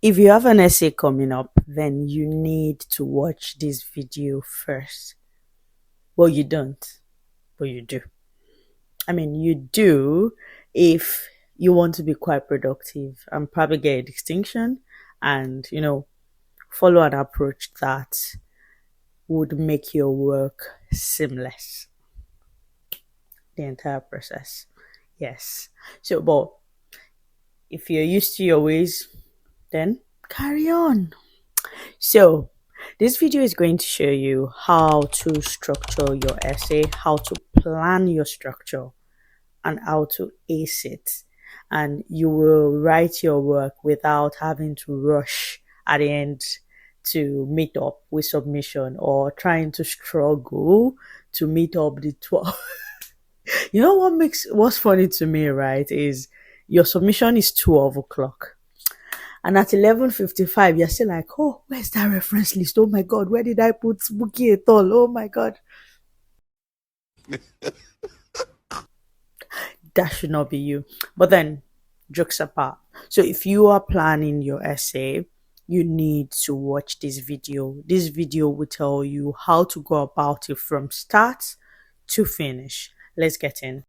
If you have an essay coming up, then you need to watch this video first. Well, you don't, but you do. I mean, you do if you want to be quite productive and probably get a distinction and, follow an approach that would make your work seamless, the entire process. Yes. So, but if you're used to your ways, then carry on. So, this video is going to show you how to structure your essay, how to plan your structure, and how to ace it. And you will write your work without having to rush at the end to meet up with submission or trying to struggle to meet up the 12. You know what's funny to me, right, is your submission is 12 o'clock. And at 11:55, you're still like, oh, where's that reference list? Oh my God, where did I put Bookie at all? Oh my God. That should not be you. But then, jokes apart. So if you are planning your essay, you need to watch this video. This video will tell you how to go about it from start to finish. Let's get in.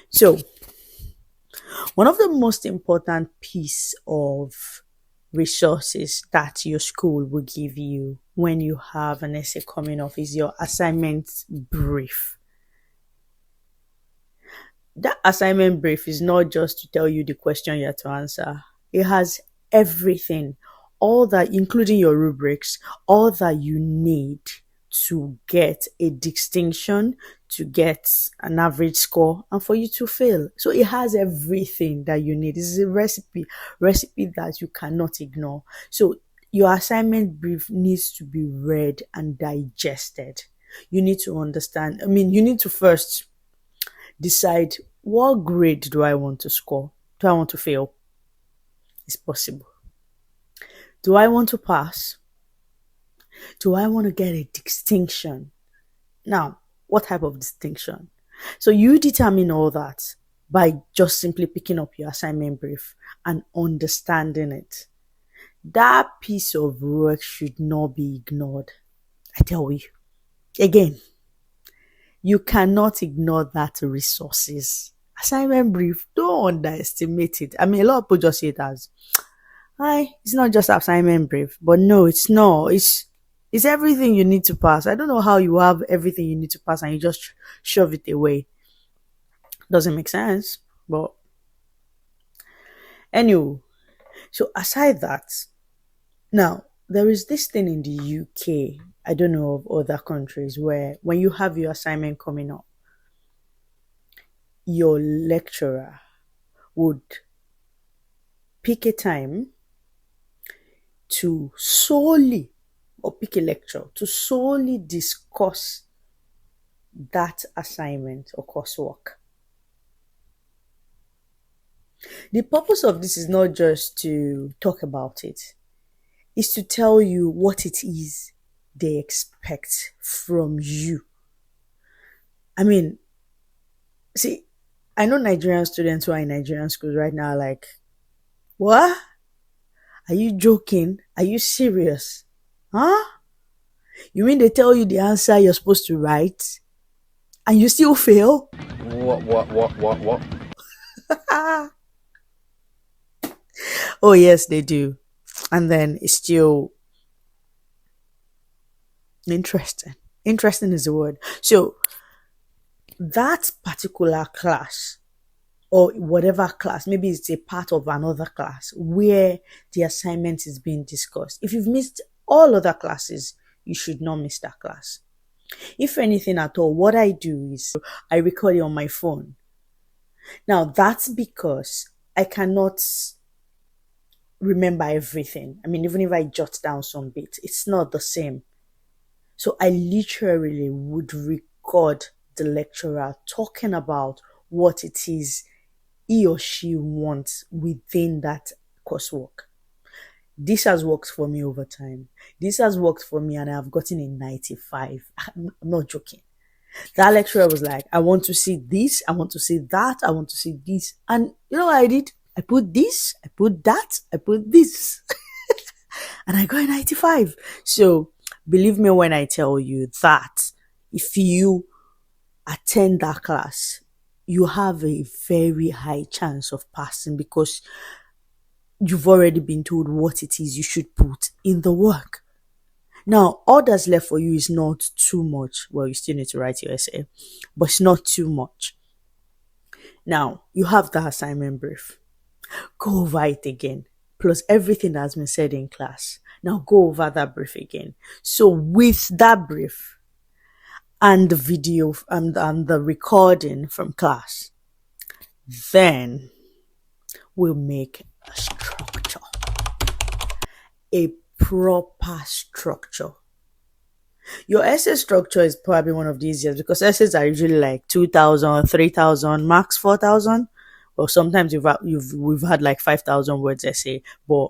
So, one of the most important piece of resources that your school will give you when you have an essay coming up is your assignment brief. That assignment brief is not just to tell you the question you have to answer. It has everything, all that, including your rubrics, all that you need to get a distinction, to get an average score, and for you to fail. So it has everything that you need. This is a recipe that you cannot ignore. So your assignment brief needs to be read and digested. You need to understand. You need to first decide, what grade do I want to score? Do I want to fail? It's possible. Do I want to pass? Do I want to get a distinction? Now, what type of distinction? So you determine all that by just simply picking up your assignment brief and understanding it. That piece of work should not be ignored. I tell you. Again, you cannot ignore that resources. Assignment brief, don't underestimate it. A lot of people just say it as, it's not just assignment brief. But no, it's not. It's everything you need to pass. I don't know how you have everything you need to pass and you just shove it away. Doesn't make sense. But anyway, so aside that, now there is this thing in the UK, I don't know of other countries, where when you have your assignment coming up, your lecturer would pick a time to solely, or pick a lecture to solely discuss that assignment or coursework. The purpose of this is not just to talk about it, it's to tell you what it is they expect from you. See, I know Nigerian students who are in Nigerian schools right now are like, what? Are you joking? Are you serious? Huh? You mean they tell you the answer you're supposed to write and you still fail? What? Oh yes, they do. And then it's still interesting. Interesting is the word. So that particular class, or whatever class, maybe it's a part of another class where the assignment is being discussed. If you've missed all other classes, you should not miss that class. If anything at all, what I do is I record it on my phone. Now that's because I cannot remember everything. Even if I jot down some bits, it's not the same. So I literally would record the lecturer talking about what it is he or she wants within that coursework. This has worked for me over time. This has worked for me and I've gotten a 95. I'm not joking. That lecturer was like, I want to see this, I want to see that, I want to see this. And you know what I did? I put this, I put that, I put this, and I got a 95. So believe me when I tell you that if you attend that class, you have a very high chance of passing because you've already been told what it is you should put in the work. Now, all that's left for you is not too much. Well, you still need to write your essay, but it's not too much. Now, you have the assignment brief. Go over it again, plus everything that has been said in class. Now, go over that brief again. So, with that brief and the video and the recording from class, then we'll make a structure, a proper structure. Your essay structure is probably one of the easiest because essays are usually like 2,000, 3,000, max 4,000. Well, sometimes we've had like 5,000 words essay, but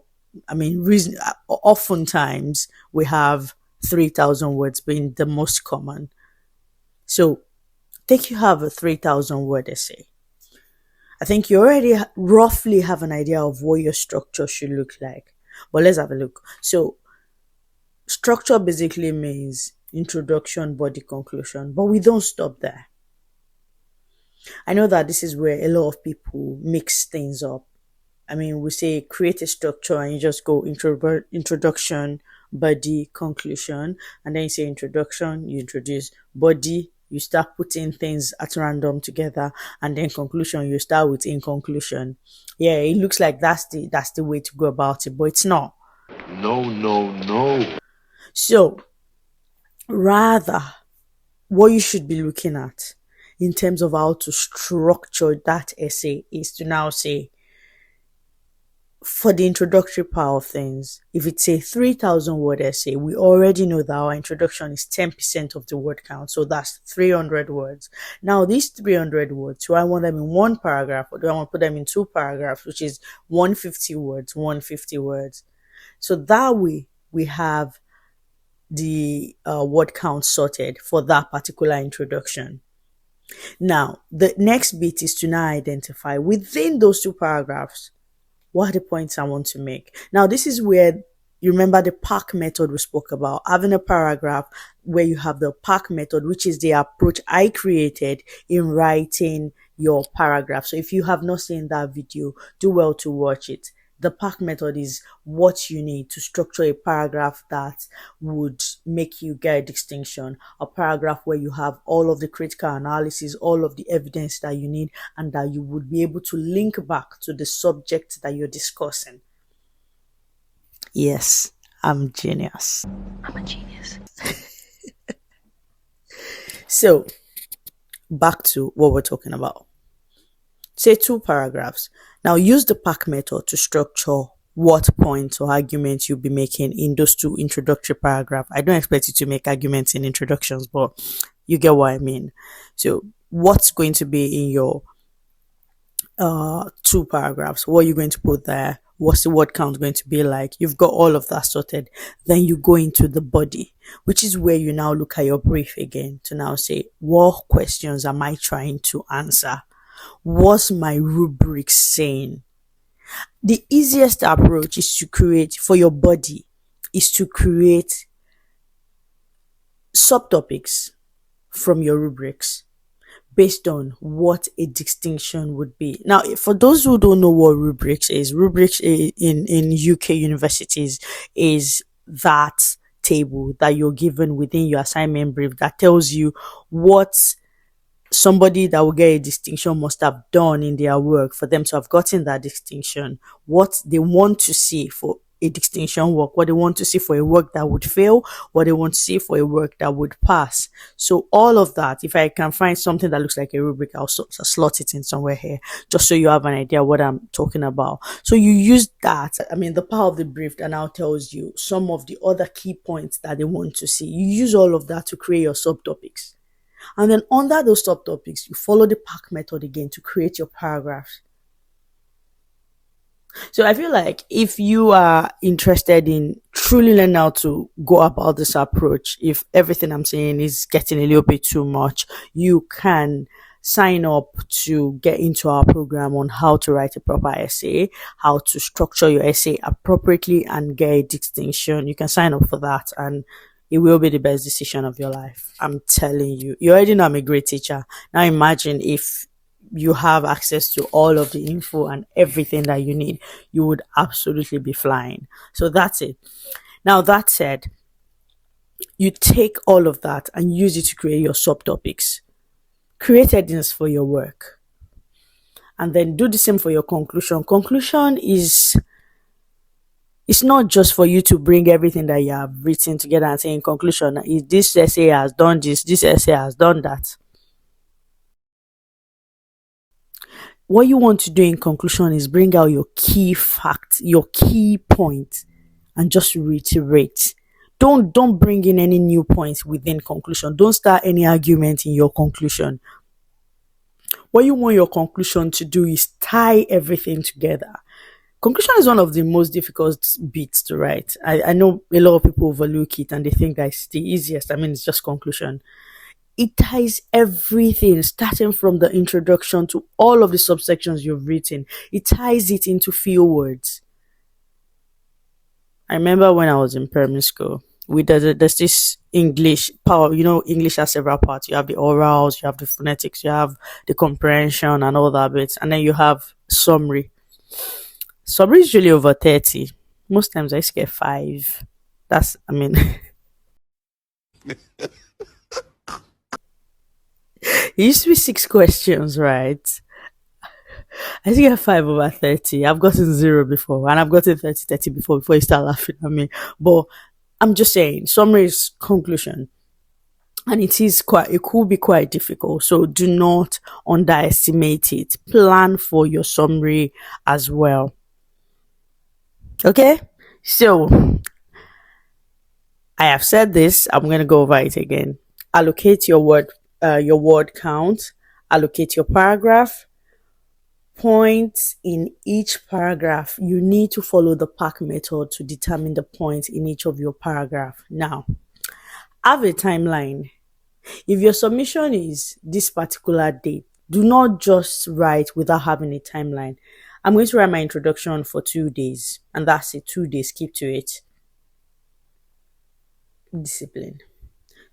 I mean, oftentimes we have 3,000 words being the most common. So, think you have a 3,000 word essay. I think you already roughly have an idea of what your structure should look like. But let's have a look. So, structure basically means introduction, body, conclusion, but we don't stop there. I know that this is where a lot of people mix things up. I mean, we say create a structure and you just go introduction, body, conclusion, and then you say introduction, you introduce body, you start putting things at random together, and then conclusion, you start with in conclusion. Yeah, it looks like that's the way to go about it, but it's not. No, no, no. So, rather, what you should be looking at in terms of how to structure that essay is to now say, for the introductory part of things, if it's a 3,000 word essay, we already know that our introduction is 10% of the word count. So that's 300 words. Now, these 300 words, do I want them in one paragraph or do I want to put them in two paragraphs, which is 150 words, 150 words? So that way we have the word count sorted for that particular introduction. Now, the next bit is to now identify within those two paragraphs what are the points I want to make. Now, this is where you remember the pack method we spoke about, having a paragraph where you have the pack method, which is the approach I created in writing your paragraph. So if you have not seen that video, do well to watch it. The pack method is what you need to structure a paragraph that would make you get a distinction, a paragraph where you have all of the critical analysis, all of the evidence that you need, and that you would be able to link back to the subject that you're discussing. Yes, I'm genius. I'm a genius. So, back to what we're talking about. Say 2 paragraphs. Now use the pack method to structure what points or arguments you'll be making in those 2 introductory paragraphs. I don't expect you to make arguments in introductions, but you get what I mean. So what's going to be in your 2 paragraphs? What are you going to put there? What's the word count going to be like? You've got all of that sorted. Then you go into the body, which is where you now look at your brief again to now say, what questions am I trying to answer? What's my rubric saying? The easiest approach is to create for your body is to create subtopics from your rubrics based on what a distinction would be. Now, for those who don't know what rubrics in UK universities is that table that you're given within your assignment brief that tells you what somebody that will get a distinction must have done in their work for them to have gotten that distinction, what they want to see for a distinction work, what they want to see for a work that would fail, what they want to see for a work that would pass. So all of that, if I can find something that looks like a rubric, I'll slot it in somewhere here, just so you have an idea what I'm talking about. So you use that. I mean, the part of the brief that now tells you some of the other key points that they want to see. You use all of that to create your subtopics. And then under those subtopics, you follow the pack method again to create your paragraphs. So I feel like if you are interested in truly learning how to go about this approach, if everything I'm saying is getting a little bit too much, you can sign up to get into our program on how to write a proper essay, how to structure your essay appropriately and get a distinction, you can sign up for that, and it will be the best decision of your life. I'm telling you. You already know I'm a great teacher. Now imagine if you have access to all of the info and everything that you need, you would absolutely be flying. So that's it. Now, that said, you take all of that and use it to create your subtopics. Create headings for your work. And then do the same for your conclusion. Conclusion is, it's not just for you to bring everything that you have written together and say in conclusion, this essay has done this essay has done that. What you want to do in conclusion is bring out your key facts, your key point, and just reiterate. Don't bring in any new points within conclusion. Don't start any argument in your conclusion. What you want your conclusion to do is tie everything together. Conclusion is one of the most difficult bits to write. I know a lot of people overlook it and they think that it's the easiest. I mean, it's just conclusion. It ties everything, starting from the introduction to all of the subsections you've written. It ties it into few words. I remember when I was in primary school, there's this English power. You know, English has several parts. You have the orals, you have the phonetics, you have the comprehension and all that bits, and then you have summary. Summary is usually over 30. Most times I used to get 5. That's, I mean, it used to be 6 questions, right? I used to get 5 over 30. I've gotten 0 before, and I've gotten 30 before you start laughing at me. But I'm just saying, summary is conclusion. And it could be quite difficult. So do not underestimate it. Plan for your summary as well. Okay? So I have said this. I'm going to go over it again. Allocate your word count. Allocate your paragraph. Points in each paragraph. You need to follow the pack method to determine the points in each of your paragraph. Now, have a timeline. If your submission is this particular date, do not just write without having a timeline. I'm going to write my introduction for 2 days, and that's it. 2 days, keep to it. Discipline.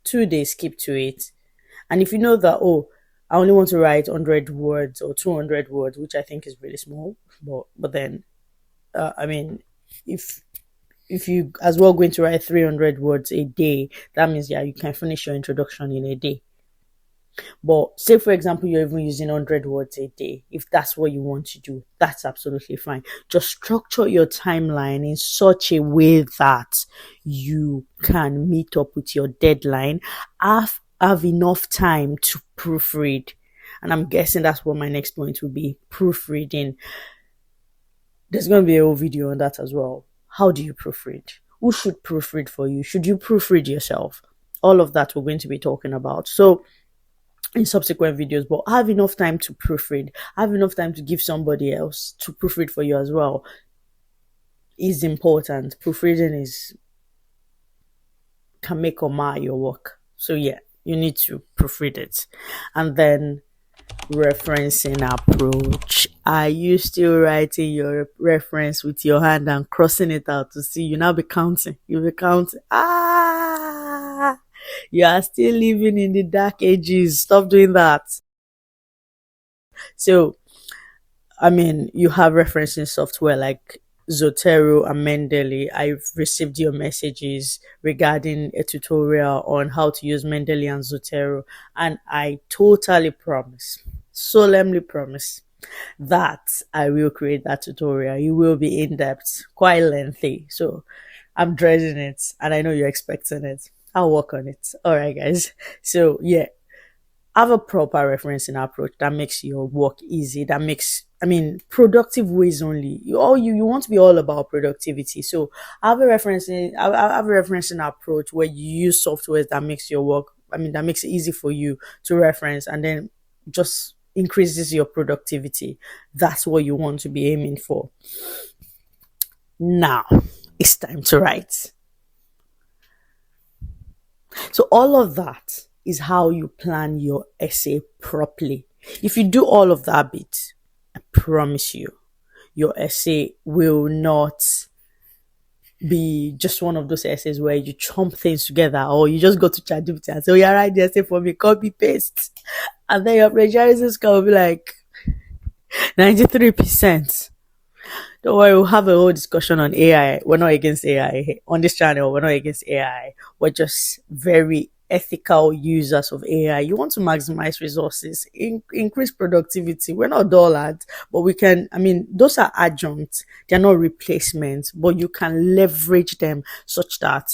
2 days, keep to it. And if you know that, I only want to write 100 words or 200 words, which I think is really small, but then, I mean, if you as well going to write 300 words a day, that means, yeah, you can finish your introduction in a day. But say, for example, you're even using 100 words a day. If that's what you want to do, that's absolutely fine. Just structure your timeline in such a way that you can meet up with your deadline. Have enough time to proofread. And I'm guessing that's what my next point will be, proofreading. There's going to be a whole video on that as well. How do you proofread? Who should proofread for you? Should you proofread yourself? All of that we're going to be talking about. So in subsequent videos, but have enough time to proofread. Have enough time to give somebody else to proofread for you as well. Is important. Proofreading can make or mar your work. So yeah, you need to proofread it. And then referencing approach. Are you still writing your reference with your hand and crossing it out to see? You now be counting. You'll be counting. You are still living in the dark ages. Stop doing that. So, I mean, you have referencing software like Zotero and Mendeley. I've received your messages regarding a tutorial on how to use Mendeley and Zotero, and I totally promise, solemnly promise, that I will create that tutorial. It will be in depth, quite lengthy. So I'm dreading it, and I know you're expecting it. I'll work on it. All right, guys. So yeah, have a proper referencing approach that makes your work easy. That makes, I mean, productive ways only. You want to be all about productivity. So have a referencing approach where you use softwares that makes your work. I mean, that makes it easy for you to reference, and then just increases your productivity. That's what you want to be aiming for. Now it's time to write. So all of that is how you plan your essay properly. If you do all of that bit, I promise you, your essay will not be just one of those essays where you chomp things together, or you just go to ChatGPT and say, "Oh, yeah, write the essay for me, copy paste," and then your plagiarism score will be like 93%. Don't worry, we'll have a whole discussion on AI. We're not against AI on this channel. We're not against AI. We're just very ethical users of AI. You want to maximize resources, increase productivity. We're not dullard, but we can, I mean, those are adjuncts. They're not replacements, but you can leverage them such that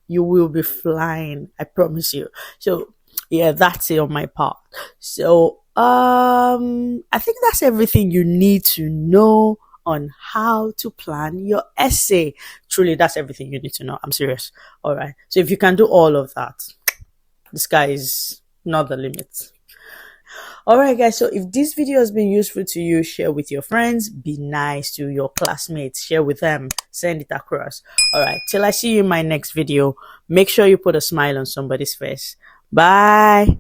you will be flying. I promise you. So yeah, that's it on my part. So I think that's everything you need to know on how to plan your essay. Truly, that's everything you need to know. I'm serious. All right. So if you can do all of that, the sky is not the limit. All right, guys. So if this video has been useful to you, share with your friends. Be nice to your classmates. Share with them. Send it across. All right. Till I see you in my next video, make sure you put a smile on somebody's face. Bye.